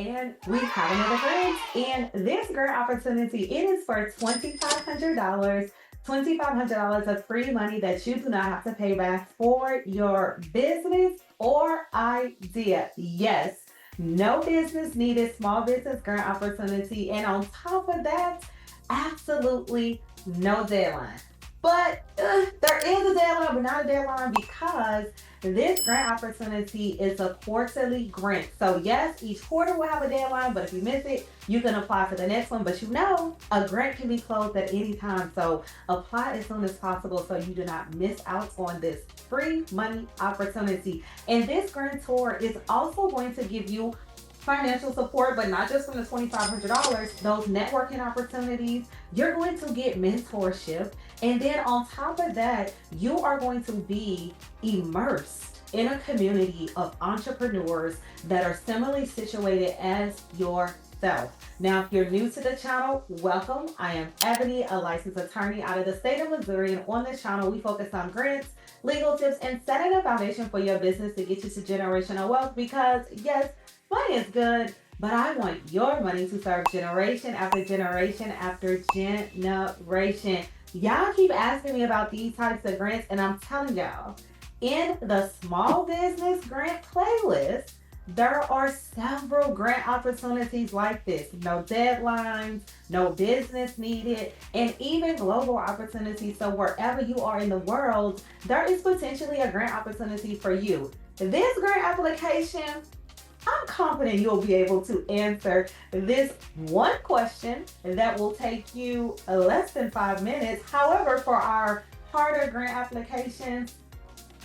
and we have another grant. And this grant opportunity, it is for $2,500. $2,500 of free money that you do not have to pay back for your business or idea. Yes, no business needed, small business grant opportunity. And on top of that, absolutely no deadline. But there is a deadline, but not a deadline because this grant opportunity is a quarterly grant. So yes, each quarter will have a deadline, but if you miss it, you can apply for the next one. But you know, a grant can be closed at any time. So apply as soon as possible so you do not miss out on this free money opportunity. And this grantor is also going to give you financial support, but not just from the $2,500, those networking opportunities. You're going to get mentorship. And then on top of that, you are going to be immersed in a community of entrepreneurs that are similarly situated as yourself. Now, if you're new to the channel, welcome. I am Ebony, a licensed attorney out of the state of Missouri. And on this channel, we focus on grants, legal tips, and setting a foundation for your business to get you to generational wealth because, yes, money is good, but I want your money to serve generation after generation after generation. Y'all keep asking me about these types of grants, and I'm telling y'all, in the small business grant playlist, there are several grant opportunities like this. No deadlines, no business needed, and even global opportunities. So wherever you are in the world, there is potentially a grant opportunity for you. This grant application, I'm confident you'll be able to answer this one question that will take you less than 5 minutes. However, for our harder grant applications,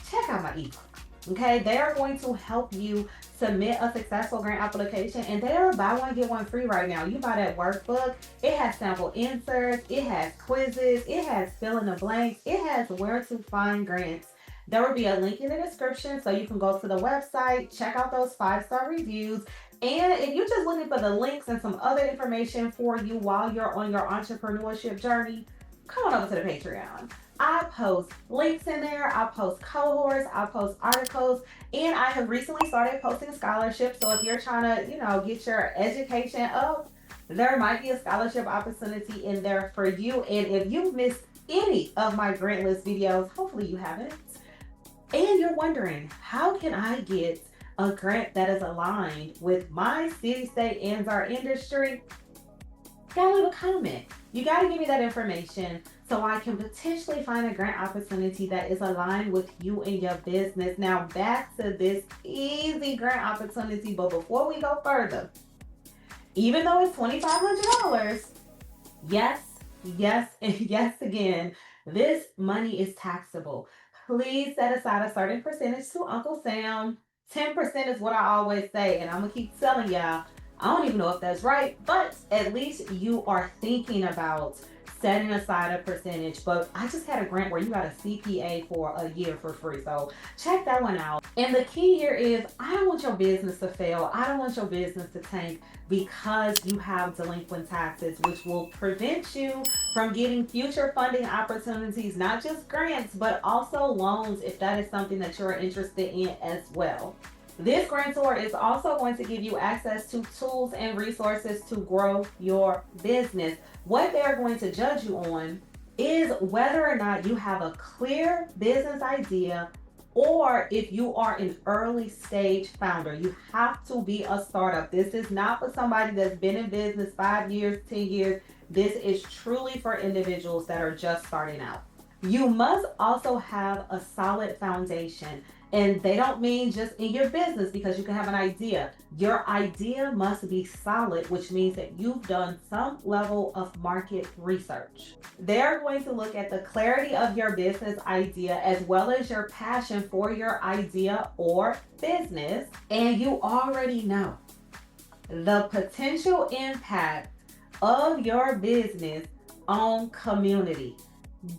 check out my ebook. Okay, they are going to help you submit a successful grant application, and they are buy one get one free right now. You buy that workbook, it has sample inserts, it has quizzes, it has fill in the blanks, it has where to find grants. There will be a link in the description so you can go to the website, check out those 5-star reviews. And if you're just looking for the links and some other information for you while you're on your entrepreneurship journey, come on over to the Patreon. I post links in there, I post cohorts, I post articles, and I have recently started posting scholarships. So if you're trying to, get your education up, there might be a scholarship opportunity in there for you. And if you've missed any of my grant list videos, hopefully you haven't, and you're wondering, how can I get a grant that is aligned with my city, state, and our industry? You gotta leave a comment. You gotta give me that information so I can potentially find a grant opportunity that is aligned with you and your business. Now back to this easy grant opportunity, but before we go further, even though it's $2,500, yes, and yes again, this money is taxable. Please set aside a certain percentage to Uncle Sam. 10% is what I always say, and I'm gonna keep telling y'all, I don't even know if that's right, but at least you are thinking about setting aside a percentage. But I just had a grant where you got a CPA for a year for free, so check that one out. And the key here is, I don't want your business to fail. I don't want your business to tank because you have delinquent taxes, which will prevent you from getting future funding opportunities, not just grants, but also loans if that is something that you're interested in as well. This grantor is also going to give you access to tools and resources to grow your business. What they're going to judge you on is whether or not you have a clear business idea, or if you are an early stage founder. You have to be a startup. This is not for somebody that's been in business 5 years, 10 years. This is truly for individuals that are just starting out. You must also have a solid foundation. And they don't mean just in your business, because you can have an idea. Your idea must be solid, which means that you've done some level of market research. They're going to look at the clarity of your business idea as well as your passion for your idea or business. And you already know the potential impact of your business on community.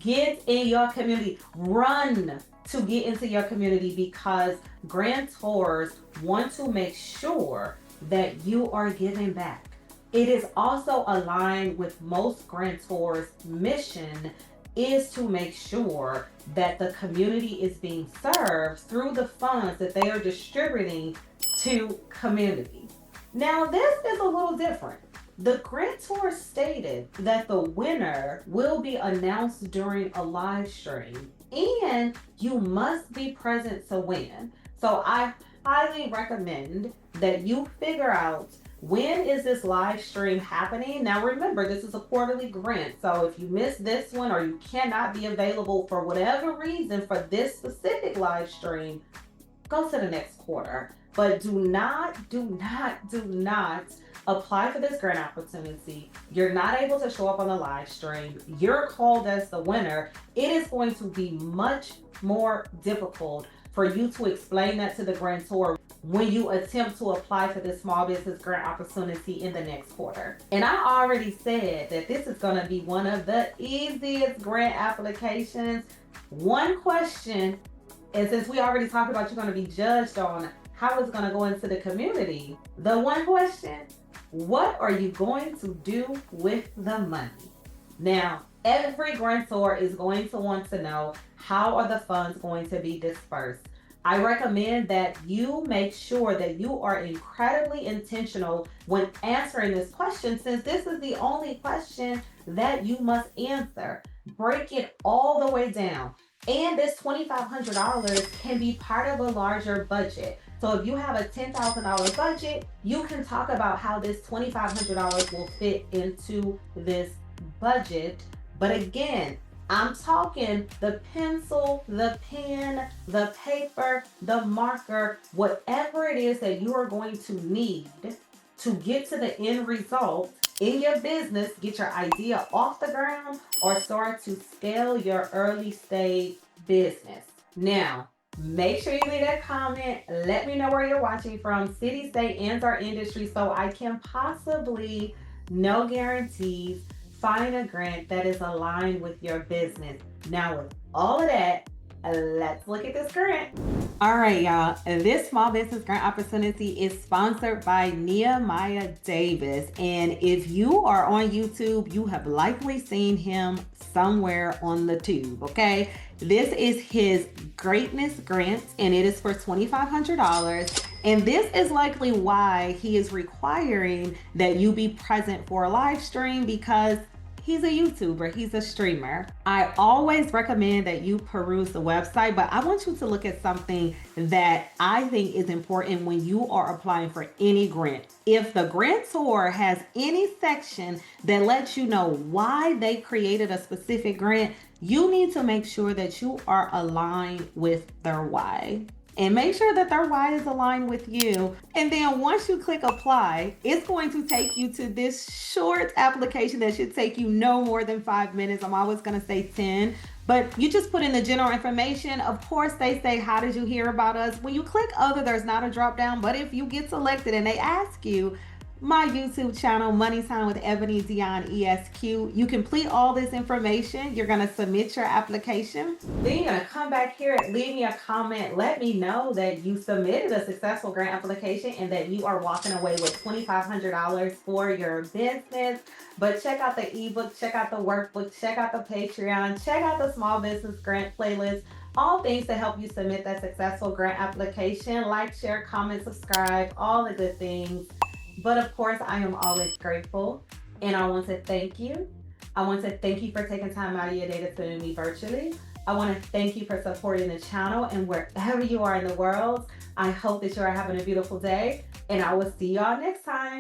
Get in your community. Run to get into your community, because grantors want to make sure that you are giving back. It is also aligned with most grantors' mission is to make sure that the community is being served through the funds that they are distributing to community. Now, this is a little different. The grantor stated that the winner will be announced during a live stream and you must be present to win. So I highly recommend that you figure out when is this live stream happening. Now remember, this is a quarterly grant. So if you miss this one or you cannot be available for whatever reason for this specific live stream, go to the next quarter. But do not apply for this grant opportunity. You're not able to show up on the live stream. You're called as the winner. It is going to be much more difficult for you to explain that to the grantor when you attempt to apply for this small business grant opportunity in the next quarter. And I already said that this is going to be one of the easiest grant applications. One question, and since we already talked about you're going to be judged on how it's going to go into the community, the one question, what are you going to do with the money? Now, every grantor is going to want to know, how are the funds going to be dispersed? I recommend that you make sure that you are incredibly intentional when answering this question, since this is the only question that you must answer. Break it all the way down. And this $2,500 can be part of a larger budget. So if you have a $10,000 budget, you can talk about how this $2,500 will fit into this budget. But again, I'm talking the pencil, the pen, the paper, the marker, whatever it is that you are going to need to get to the end result in your business, get your idea off the ground, or start to scale your early stage business. Now, make sure you leave a comment. Let me know where you're watching from, city, state, and our industry, so I can possibly, no guarantees, find a grant that is aligned with your business. Now, with all of that, let's look at this grant. All right, y'all. This small business grant opportunity is sponsored by Nehemiah Davis. And if you are on YouTube, you have likely seen him somewhere on the tube, okay? This is his Greatness Grant, and it is for $2,500. And this is likely why he is requiring that you be present for a live stream, because he's a YouTuber, he's a streamer. I always recommend that you peruse the website, but I want you to look at something that I think is important when you are applying for any grant. If the grantor has any section that lets you know why they created a specific grant, you need to make sure that you are aligned with their why. And make sure that their why is aligned with you. And then once you click apply, it's going to take you to this short application that should take you no more than 5 minutes. I'm always going to say 10, but you just put in the general information. Of course, they say, how did you hear about us? When you click other, there's not a drop down, but if you get selected and they ask you, my YouTube channel, Money Time with Ebony Esq. You complete all this information. You're going to submit your application. Then you're going to come back here, leave me a comment. Let me know that you submitted a successful grant application and that you are walking away with $2,500 for your business. But check out the ebook, check out the workbook, check out the Patreon, check out the small business grant playlist. All things to help you submit that successful grant application. Like, share, comment, subscribe, all the good things. But of course, I am always grateful, and I want to thank you. I want to thank you for taking time out of your day to tune in me virtually. I want to thank you for supporting the channel, and wherever you are in the world, I hope that you are having a beautiful day, and I will see y'all next time.